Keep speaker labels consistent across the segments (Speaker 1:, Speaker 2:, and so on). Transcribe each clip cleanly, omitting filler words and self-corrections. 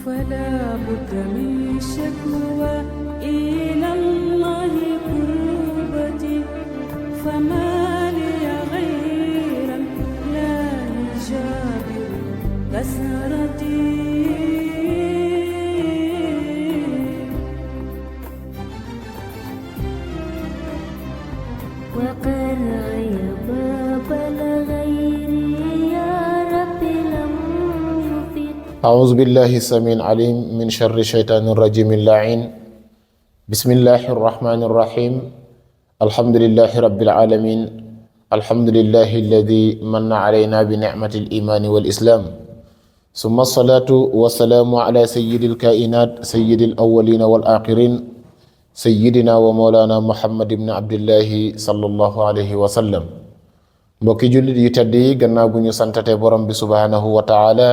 Speaker 1: فلا بد من شكوى إلى الله كربتي فما لي غيرا لا يجابر كسرتي
Speaker 2: وقرأي باب الغير يا رب لم يفد.
Speaker 3: أعوذ بالله السميع العليم من شر الشيطان الرجيم اللعين. بسم الله الرحمن الرحيم. الحمد لله رب العالمين. الحمد لله الذي من علينا بنعمة الإيمان والإسلام، ثم الصلاة والسلام على سيد الكائنات سيد الأولين والآخرين سيدنا ومولانا محمد بن عبد الله صلى الله عليه وسلم. mbokki jullit yu tedd yi, gannaaw bu ñu santate borom bi subhanahu wa taala,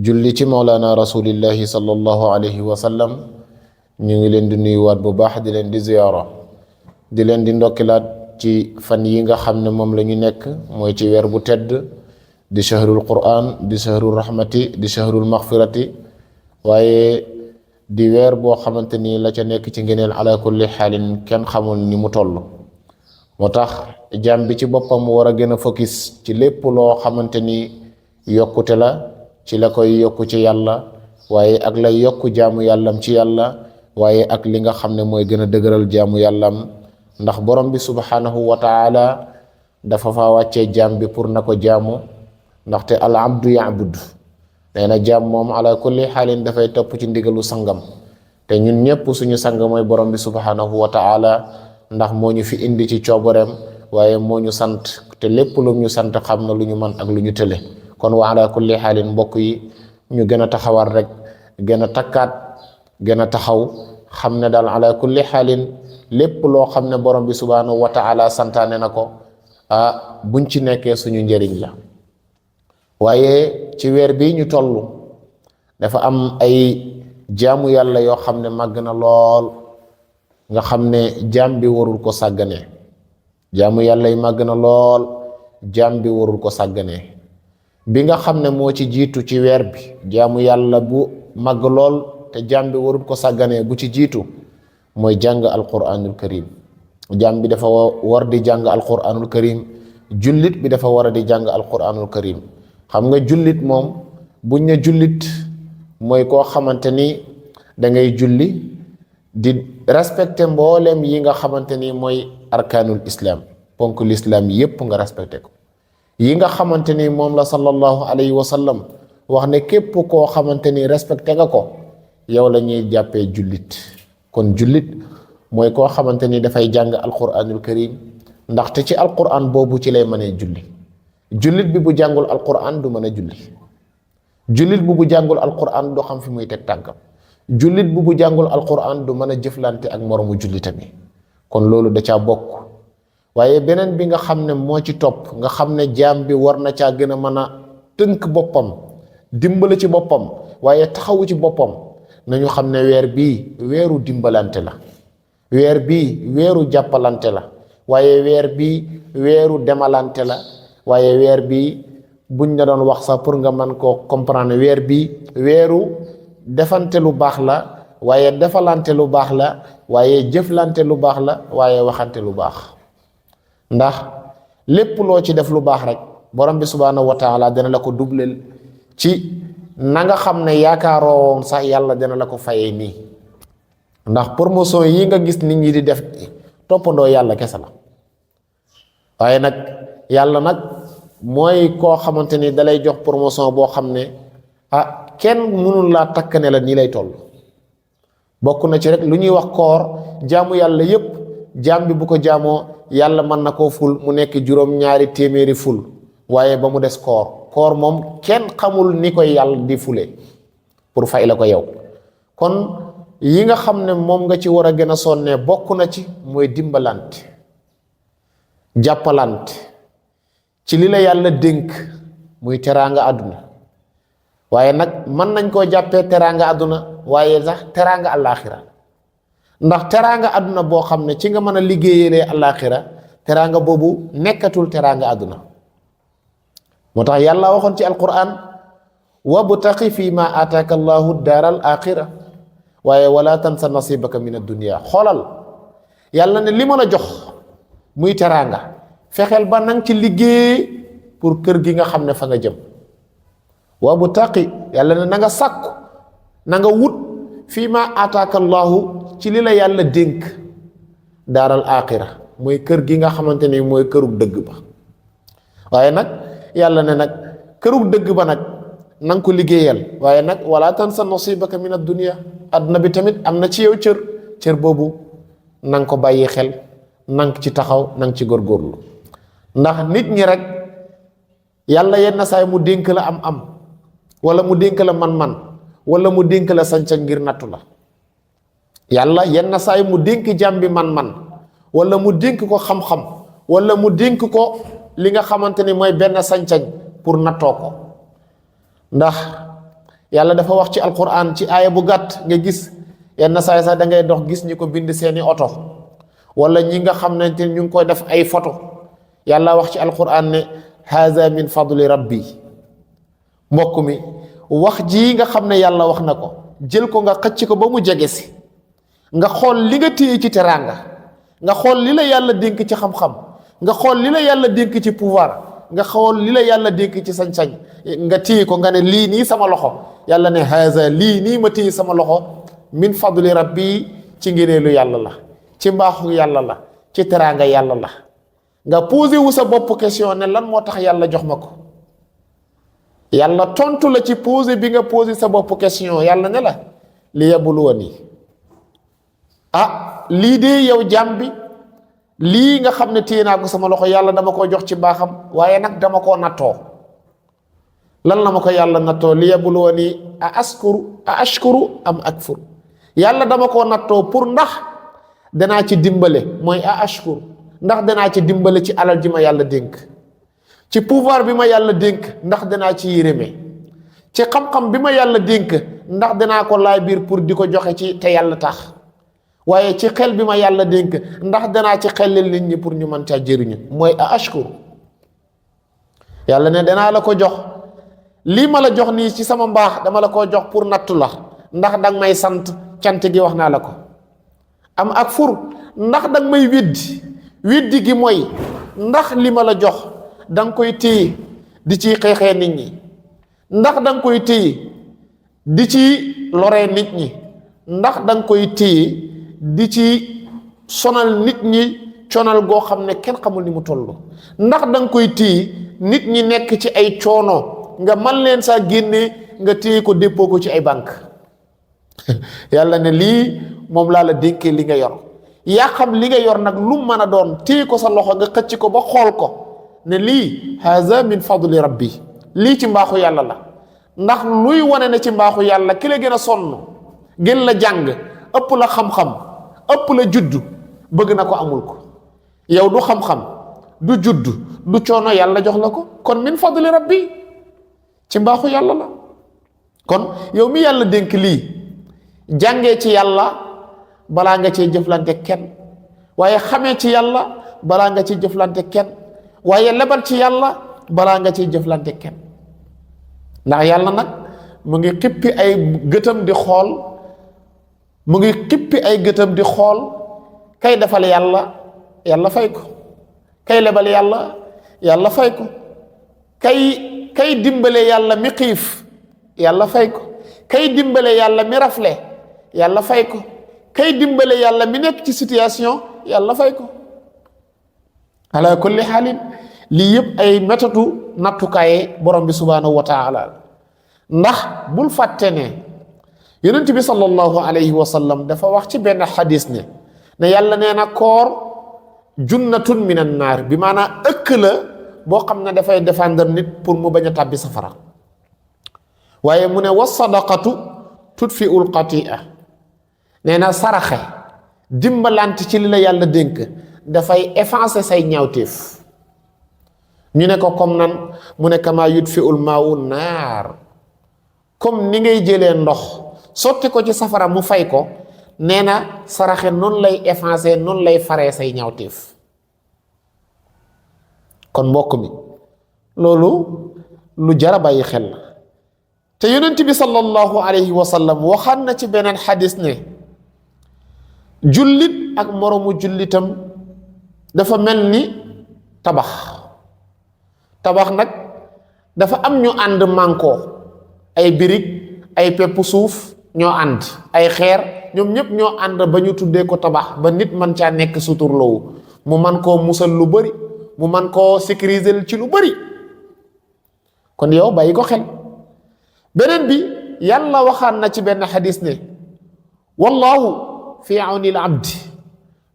Speaker 3: julli ci mawlaana rasulillahi sallallahu alayhi wa sallam, ñu ngi leen di nuyuwaat bu baax, di leen di ziyaara, di leen di ndokkilaat ci fan yi nga xam ne moom la ñu nekk, mooy ci weer bu tedd di shahrul quran, di shahrul rahmati, di shahrul maghfirati, waaye di weer boo xamante ni la ca nekk ci ngeneel ala kulli xaalin kenn xamul ni mu toll. moo tax jaam bi ci boppam war a gën a focus ci lépp loo xamante ni yokkute la, ci la koy yokku ci yàlla, waaye ak lay yokku jaamu yàllam ci yàlla, waaye ak li nga xam ne mooy gën a dëgëral jaamu yàllam, ndax borom bi subhanahu wa taala dafa fa wàccee jaam bi pour na ko jaamu, ndaxte al abdu yaabud, nee na jaam moom ala kulli xaalin dafay topp ci ndigalu sangam, te ñun ñëpp suñu sang mooy borom bi subhanahu wa taala, ndax moo ñu fi indi ci coobareem, waaye moo ñu sant, te lépp lu ñu sant xam na lu ñu man ak lu ñu tële. kon wa ala kulli xaalin mbokk yi, ñu gën a taxawal rek, gën a takkaat, gën a taxaw, xam ne daal ala kulli xaalin lépp loo xam ne borom bi subhanahu wa taala santaane na ko, buñ ci nekkee suñu njëriñ la. waaye ci weer bi ñu toll dafa am ay jaamu yàlla yoo xam ne màgg na lool, nga xam ne jaam bi warul ko sàgganee. jaamu yàlla yi màgg na lool, jaam bi warul ko sàgganee. bi nga xam ne moo ci jiitu ci weer bi, jaamu yàlla bu màgg lool te jaam bi warul ko sàgganee, bu ci jiitu mooy jàng alquranul karim. jaam bi dafa war di jàng alquranul karim, jullit bi dafa war a di jàng alquranul karim. xam nga jullit moom, buñ ne jullit mooy koo xamante ni da ngay julli di respecté mboolem yi nga xamante ni mooy arkaanul islam, ponk l'islam yépp nga respecté ko. yi nga xamante ni moom la sallallahu alayhi wa sallam wax ne képp koo xamante ni respecté nga ko, yow la ñuy jàppee jullit. kon jullit mooy koo xamante ni dafay jàng alquranul karim, ndaxte ci alquran boobu ci lay mënee julli. jullit bi bu jàngul alquran du mën a julli. jullit bu jàngul alquran du xam fi muy teg tànkam. jullit bu jàngul alquran du mën a jëflante ak moromu jullitami. kon loolu da caa bokk. waaye beneen bi nga xam ne moo ci topp, nga xam ne jaam bi war na caa gën a mën a tënk boppam, dimbali ci boppam, waaye taxawu ci boppam, nañu xam ne weer bii weeru dimbalante la, weer bii weeru jàppalante la, waaye weer bii weeru demalante la, waaye weer bii buñ la doon wax sax pour nga mën koo comprendre, weer bii weeru defante lu baax la, waaye defalante lu baax la, waaye jëflante lu baax la, waaye waxante lu baax. ndax lépp loo ci def lu baax rek borom bi subhanahu wa taala dana la ko dubleel ci na nga xam ne yaakaaroo woon sax yàlla dana la ko fayee nii. ndax promotion yi nga gis nit ñi di def toppandoo yàlla kese la, waaye nag yàlla nag mooy koo xamante ni dalay jox promotion boo xam ne kenn mënul laa takk ne la nii lay toll. bokk na ci rek lu ñuy wax koor, jaamu yàlla yépp jaam bi bu ko jaamoo yàlla mën na koo ful mu nekk 700 ful, waaye ba mu des koor moom kenn xamul ni koy yàlla di fule pour fay la ko yow. kon yi nga xam ne moom nga ci war a gën a sonnee bokk na ci mooy dimbalante, jàppalante ci li la yàlla dénk muy teraanga àdduna. waaye nag mën nañ koo jàppee teraanga àdduna, waaye sax teraanga àllaaxira. ndax teraanga àdduna boo xam ne ci nga mën a liggéeyalee àllaaxira, teraanga boobu nekkatul teraanga àdduna. moo tax yàlla waxoon ci alquran wabtaqi fi ma ataaka allahu daaral axira waaye wala tansa nasibaka min ad-dunya xoolal yàlla ne li ma la jox muy teraanga fexeel ba nang ci liggéey pour kër gi nga xam ne fa nga jëm wabtaqi yàlla ne na nga sàkku na nga wut fii ma ataaka allahu ci li la yàlla dénk daaral axira mooy kër gi nga xamante ni mooy kërug dëgg ba waaye nag yàlla ne nag kërug dëgg ba nag na nga ko liggéeyal waaye nag wala tansa nasibaka min ad-dunya adduna bi tamit am na ci yow cër boobu na nga ko bàyyi xel na nga ci taxaw na nga ci góorgóorlu ndax nit ñi rek yàlla yenn saay mu dénk la am wala mu dénk la man-man wala mu dénk la sañ-sañ ngir nattu la yàlla yenn saay mu dénk jàmm bi man-man wala mu dénk ko xam-xam wala mu dénk ko li nga xamante ni mooy benn sañ-sañ pour nattoo ko ndax yàlla dafa wax ci alquran ci aaya bu gàtt nga gis yenn saay sax da ngay dox gis ñi ko bind seeni oto wala ñi nga xamante ni ñu ngi koy def ay photo yàlla wax ci alquran ne haza min fadli rabbi mbokk mi wax ji nga xam ne yàlla wax na ko jël ko nga xëcc ko ba mu jege si nga xool li nga téye ci teraanga nga xool li la yàlla dénk ci xam-xam nga xool li la yàlla dénk ci pouvoir nga xool li la yàlla dénk ci sañ-sañ nga téye ko nga ne lii nii sama loxo yàlla ne haza lii nii ma téye sama loxo min fadli rabbi ci ngëneelu yàlla la ci mbaaxu yàlla la ci teraanga yàlla la nga posé wu sa bopp question ne lan moo tax yàlla jox ma ko yàlla tontu la ci posé bi nga posé sa bopp question yàlla ne la li yabluwani lii de yow jàmm bi lii nga xam ne téye naa ko sama loxo yàlla dama ko jox ci baaxam waaye nag dama koo nattoo lan la ma ko yàlla nattoo li yabluwani a ashkuru am akfur yàlla dama koo nattoo pour ndax danaa ci dimbale mooy a ashkuru ndax danaa ci dimbale ci alal ji ma yàlla dénk ci pouvoir bi ma yàlla dénk ndax danaa ci yërëme ci xam-xam bi ma yàlla dénk ndax danaa ko laay biir pour di ko joxe ci te yàlla tax waaye ci xel bi ma yàlla dénk ndax danaa ci xelal nit ñi pour ñu mën caa jëriñu mooy a ashkuru yàlla ne danaa la ko jox lii ma la jox nii ci sama mbaax dama la ko jox pour nattu la ndax danga may sant cant gi wax naa la ko am ak fur ndax danga may widdi gi mooy ndax li ma la jox danga koy téye di ci xeexee nit ñi ndax danga koy téye di ci loree nit ñi ndax danga koy téye di ci sonal nit ñi conal goo xam ne kenn xamul ni mu toll ndax danga koy téye nit ñi nekk ci ay coono nga man leen saa génnee nga téye ko déppoo ko ci ay banque yàlla ne lii moom laa la dénkee li nga yor yaa xam li nga yor nag lu mën a doon téye ko sa loxo nga xëcc ko ba xool ko ne lii haza min fadli rabbi lii ci mbaaxu yàlla la ndax luy wane ne ci mbaaxu yàlla ki la gën a sonn gën la jàng ëpp la xam-xam ëpp la juddu bëgg na ko amul ko yow du xam-xam du juddu du coono yàlla jox la ko kon min fadli rabbi ci mbaaxu yàlla la kon yow mi yàlla dénk lii jàngee ci yàlla balaa nga cee jëflante kenn waaye xamee ci yàlla balaa nga ci jëflante kenn waaye lebal ci yàlla balaa nga ciy jëflante kenn ndax yàlla nag mu ngi xippi ay gëtam di xool mu ngi xippi ay gëtam di xool kay defal yàlla yàlla fay ko kay lebal yàlla yàlla fay ko kay dimbale yàlla mi xiif yàlla fay ko kay dimbale yàlla mi rafle yàlla fay ko kay dimbale yàlla mi nekk ci situation yàlla fay ko ala kulli xaalin lii yëpp ay méthode nattukaaye borom bi subhanahu wa taala ndax bul fàtte ne yonent bi sallallahu alayhi wa sallam dafa wax ci benn xadis ne yàlla nee na koor junnatun min an naar bi maanaam ëkk la boo xam ne dafay défendre nit pour mu bañ a tàbbi safara waaye mu ne wa sadaqatu tudfiul qatia nee na saraxe dimbalante ci li la yàlla dénk dafay effacer say ñaawteef ñu ne ko comme nan mu ne kama yudfiul maawu naar comme ni ngay jëlee ndox sotti ko ci safara mu fay ko nee na saraxe noonu lay effacer noonu lay faree say ñaawteef kon mbokk mi loolu lu jara bàyyi xel la te yonent bi sallallahu alayhi wa sallam waxaan na ci beneen xadis ne jullit ak moromu jullitam dafa mel ni tabax nag dafa am ñu ànd mànkoo ay birig ay pepp suuf ñoo ànd ay xeer ñoom ñëpp ñoo ànd ba ñu tuddee ko tabax ba nit man caa nekk suturloowu mu man koo musal lu bari mu man koo sécuriser ci lu bari kon yow bàyyi ko xel beneen bi yàlla waxaan na ci benn xadis ne wallahu fi awni al abdi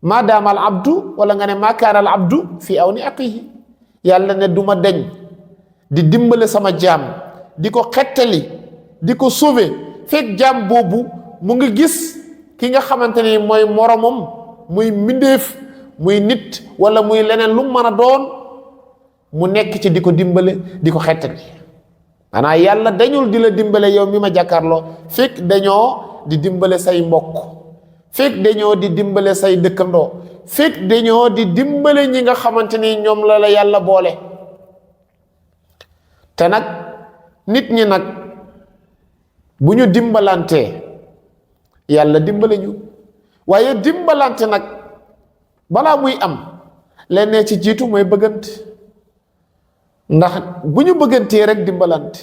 Speaker 3: ma daama al abdu wala nga ne ma kaana al abdu fi awni aqihi yàlla ne duma deñ di dimbale sama jaam di ko xettali di ko sauver fekk jaam boobu mu ngi gis ki nga xamante ni mooy moromam muy mbindeef muy nit wala muy leneen lu mën a doon mu nekk ci di ko dimbale di ko xettali maanaam yàlla dañul di la dimbale yow mi ma jàkkaarloo fekk dañoo di dimbale say mbokk fekk dañoo di dimbale say dëkkandoo fekk dañoo di dimbale ñi nga xamante ni ñoom la yàlla boole te nag nit ñi nag bu ñu dimbalantee yàlla dimbale ñu waaye dimbalante nag balaa muy am lenn ci jiitu mooy bëggante ndax bu ñu bëggantee rek dimbalante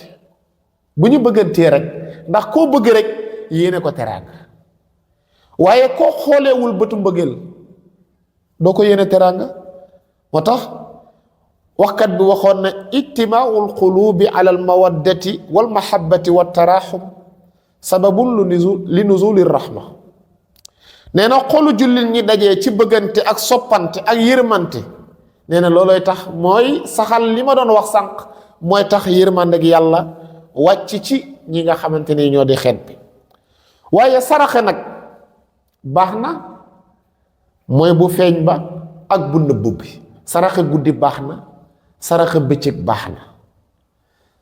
Speaker 3: bu ñu bëggantee rek ndax koo bëgg rek yéene ko teraanga waaye koo xoolewul bëtu mbëggeel doo ko yéene teraanga moo tax waxkat bi waxoon na ijtimaa'ul qulubi ala al mawaddati wal mahabbati wat taraxum sababun li nuzuli rahma nee na xolu jullit ñi dajee ci bëggante ak soppante ak yërmante nee na loolooy tax mooy saxal li ma doon wax sànq mooy tax yërmande ak yàlla wàcc ci ñi nga xamante ni ñoo di xeet bi waaye saraxe nag baax na mooy bu feeñ ba ak bu nëbb bi saraxe guddi baax na saraxe bëccëg baax na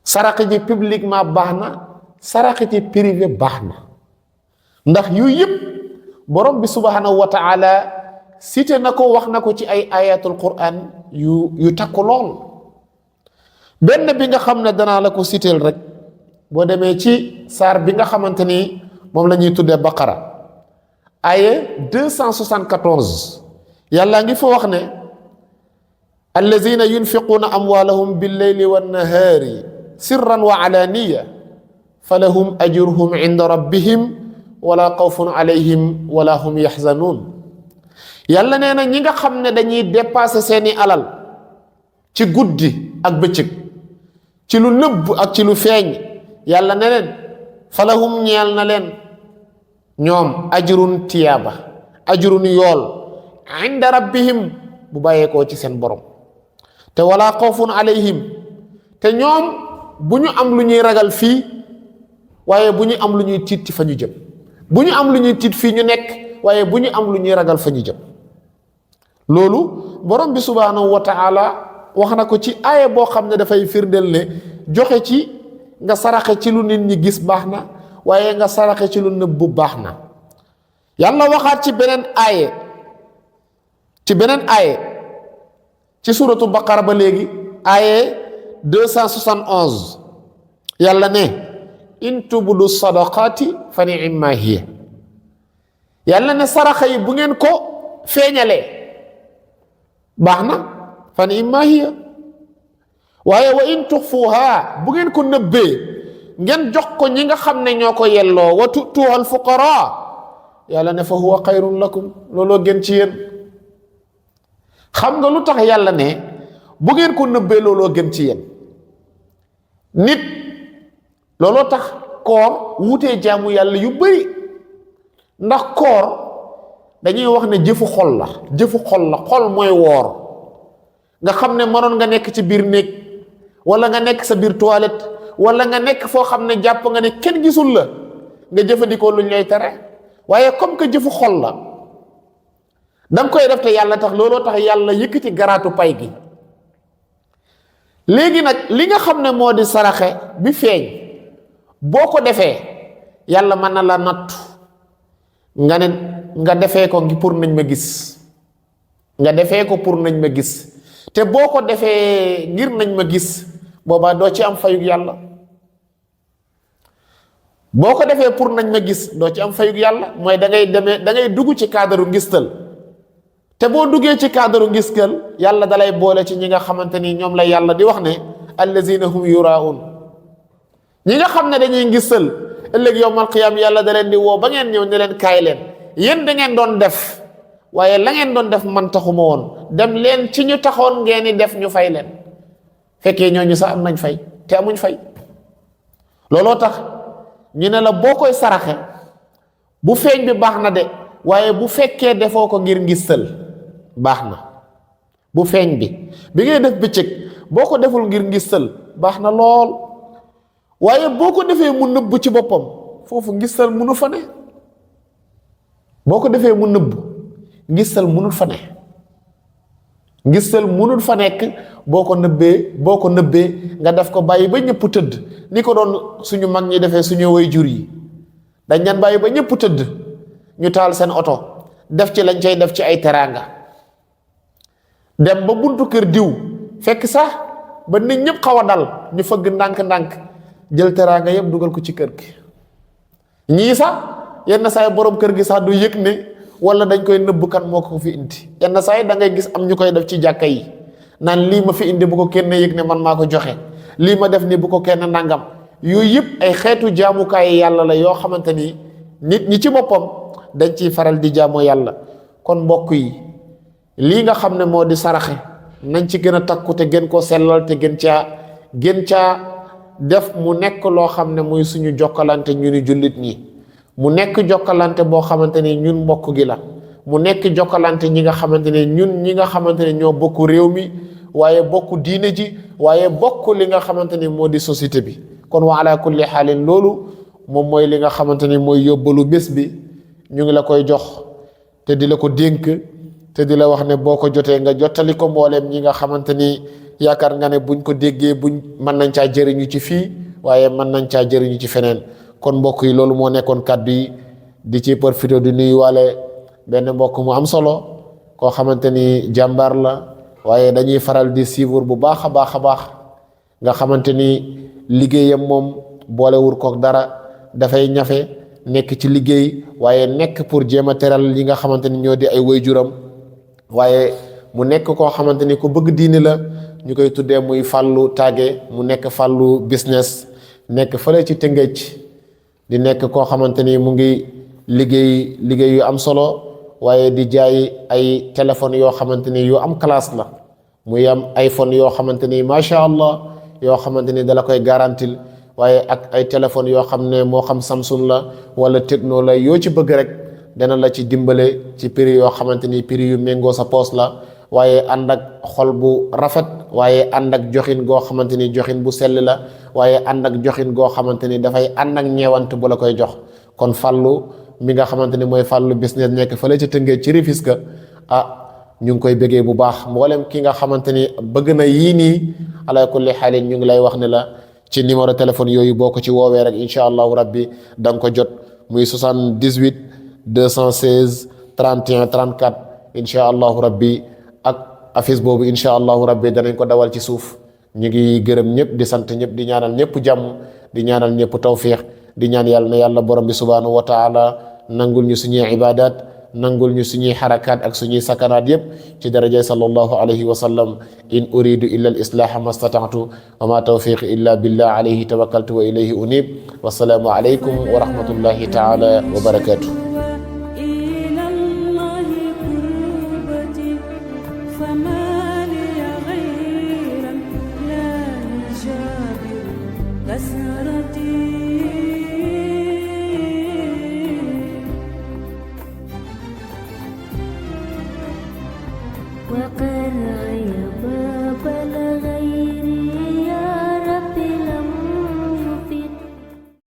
Speaker 3: saraxe ji publiquement baax na saraxe ci privé baax na ndax yu yëpp borom bi subhanahu wa taala cité na ko wax na ko ci ay ayatul quran yu takku lool benn bi nga xam ne danaa la ko citeel rek boo demee ci saar bi nga xamante ni moom la ñuy tuddee baqara aye 274 yàlla ngi fa wax ne allazina yunfiquuna amwaalahum billeyli wannahaari sirran wa alaaniya falahum ajruhum inda rabbihim wala xawfun alayhim wala hum yaxzanuun yàlla nee na ñi nga xam ne dañuy dépasser seeni alal ci guddi ak bëccëg ci lu nëbb ak ci lu feeñ yàlla ne leen falahum ñeel na leen ñoom ajrun tiyaaba ajrun yool inda rabbihim bu bàyyeekoo ci seen borom te wala xawfun alayhim te ñoom bu ñu am lu ñuy ragal fii waaye bu ñu am lu ñuy tiit fa ñu jëm bu ñu am lu ñuy tiit fii ñu nekk waaye bu ñu am lu ñuy ragal fa ñu jëm loolu borom bi subhanahu wa taala wax na ko ci aaya boo xam ne dafay firndeel ne joxe ci nga saraxe ci lu nit ñi gis baax na waaye nga saraxe ci lu nëbbu baax na yàlla waxaat ci beneen aaye ci suratu baqara ba léegi aaye 271 yàlla ne in tubdu sadaqaati fa ni'ma hiya yàlla ne saraxa yi bu ngeen ko feeñalee baax na fa ni'ma hiya waaye wa in tuxfuha bu ngeen ko nëbbee ngeen jox ko ñi nga xam ne ñoo ko yelloo wa tu'tuha al fuqara yàlla ne fa huwa xayrun lakum looloo gën ci yéen xam nga lu tax yàlla ne bu ngeen ko nëbbee looloo gën ci yéen nit looloo tax koor wutee jaamu yàlla yu bari ndax koor dañuy wax ne jëfu xol la xol mooy woor nga xam ne mënoon nga nekk ci biir néeg wala nga nekk sa biir toilette wala nga nekk foo xam ne jàpp nga ne kenn gisul la nga jëfandikoo luñ lay tere waaye comme que jëfu xol la danga koy def te yàlla tax looloo tax yàlla yëkkati garaatu pay gi léegi nag li nga xam ne moo di saraxe bi feeñ boo ko defee yàlla mën na la nattu nga defee ko pour nañ ma gis nga defee ko pour nañ ma gis te boo ko defee ngir nañ ma gis boobaa doo ci am fayug yàlla boo ko defee pour nañ ma gis doo ci am fayug yàlla, mooy da ngay dugg ci cadre ngistal. te boo duggee ci cadre ngistal yàlla dalay boole ci ñi nga xamante ni ñoom la yàlla di wax ne allazina hum yuraun, ñi nga xam ne dañuy ngistal ëllëg yowmal qiyaam yàlla da leen di woo ba ngeen ñëw ne leen kaay leen, yéen da ngeen doon def waaye la ngeen doon def man taxuma woon, dem leen ci ñu taxoon ngeen di def ñu fay leen. fekkee ñooñu sax am nañ fay te amuñ fay. looloo tax ñu ne la boo koy saraxe bu feeñ bi baax na de, waaye bu fekkee defoo ko ngir ngistal baax na. bu feeñ bi ngay def bëccëg boo ko deful ngir ngistal baax na lool, waaye boo ko defee mu nëbb ci boppam foofu ngistal munu fa ne. boo ko defee mu nëbb ngistal munul fa ne. ngistal munul fa nekk boo ko nëbbee nga def ko bàyyi ba ñëpp tëdd, ni ko doon suñu mag ñi defee suñu way jur yi. dañ leen bàyyi ba ñëpp tëdd ñu taal seen oto def ci lañ cay def ci ay teraanga, dem ba buntu kër diw fekk sax ba nit ñëpp xaw a dal ñu fëgg ndànk-ndànk jël teraanga yëpp dugal ko ci kër gi. ñii sax yenn saa yi borom kër gi sax du yëg ne, wala dañ koy nëbb kan moo ko fi indi. yenn saa yi da ngay gis am ñu koy def ci jàkka yi naan lii ma fi indi bu ko kenn yëg ne man maa ko joxe, lii ma def ni bu ko kenn nangam. yooyu yëpp ay xeetu jaamukaay yàlla la yoo xamante ni nit ñi ci boppam dañ ciy faral di jaamoo yàlla. kon mbokk yi lii nga xam ne moo di saraxe nañ ci gën a takku te gën koo sellal te gën caa def mu nekk loo xam ne muy suñu jokkalante ñu ni jullit ñi, mu nekk jokkalante boo xamante ni ñun mbokk gi la, mu nekk jokkalante ñi nga xamante ne ñi nga xamante ne ñoo bokk réew mi, waaye bokk diine ji, waaye bokk li nga xamante ni moo di société bi. kon wa ala kulli xaalin loolu moom mooy li nga xamante ni mooy yóbbalu bés bi. ñu ngi la koy jox te di la ko dénk te di la wax ne boo ko jotee nga jottali ko mbooleem ñi nga xamante ni yaakaar nga ne buñ ko déggee mën nañ caa jëriñu ci fii, waaye mën nañ caa jëriñu ci feneen. kon mbokk yi loolu moo nekkoon kàddu yi, di ci profité di nuyuwaale benn mbokk mu am solo koo xamante ni jàmbaar la, waaye dañuy faral di suivre bu baax a baax nga xamante ni liggéeyam moom boolewul kook dara, dafay ñafe nekk ci liggéey waaye nekk pour jéem a teral li nga xamante ni ñoo di ay waajuram, waaye mu nekk koo xamante ni ku bëgg diini la. ñu koy tuddee muy Fallou Tagué, mu nekk Fallou business, nekk fële ci Tëngéej, di nekk koo xamante ni mu ngi liggéey yu am solo, waaye di jaay ay téléphones yoo xamante ni yu am classe la, muy am iPhone yoo xamante ni macha allah, yoo xamante ni dala koy garantil, waaye ak ay téléphones yoo xam ne moo xam Samsung la wala Tecno la, yoo ci bëgg rek dana la ci dimbale ci prix yoo xamante ni prix yu méngoo sa poos la, waaye ànd ak xol bu rafet, waaye ànd ak joxin goo xamante ni joxin bu sell la, waaye ànd ak joxin goo xamante ni dafay ànd ak ñeewant bu la koy jox. kon Fallou mi nga xamante ni mooy Fallou business nekk fële ci Tëngéej ci Rufisque, ñu ngi koy bëggee bu baax. mboolem ki nga xamante ni bëgg na yii nii ala kulli xaalin ñu ngi lay wax ne la ci numéro téléphone yooyu boo ko ci woowee rek incha allahu rabbi da nga ko jot, muy 78 216 31 34 incha allahu rabbi. ak affiche boobu incha allahu rabbi danañ ko dawal ci suuf. ñu ngi gërëm ñëpp di sant ñëpp di ñaanal ñëpp jàmm, di ñaanal ñëpp tawfiix, di ñaan yàlla na yàlla borom bi subhanahu wa taala nangul ñu suñuy ibadat, nangul ñu suñuy xarakaat ak suñuy sakanaat yëpp ci darajay sallallahu alayhi wa sallam. in uridu illa al islaha ma stata'tu wa ma tawfiqi illa billah alayhi tawakkaltu wa ilayhi unib. wassalaamu alaykum wa rahmatullahi taala wa barakatuh.
Speaker 2: وقرع يا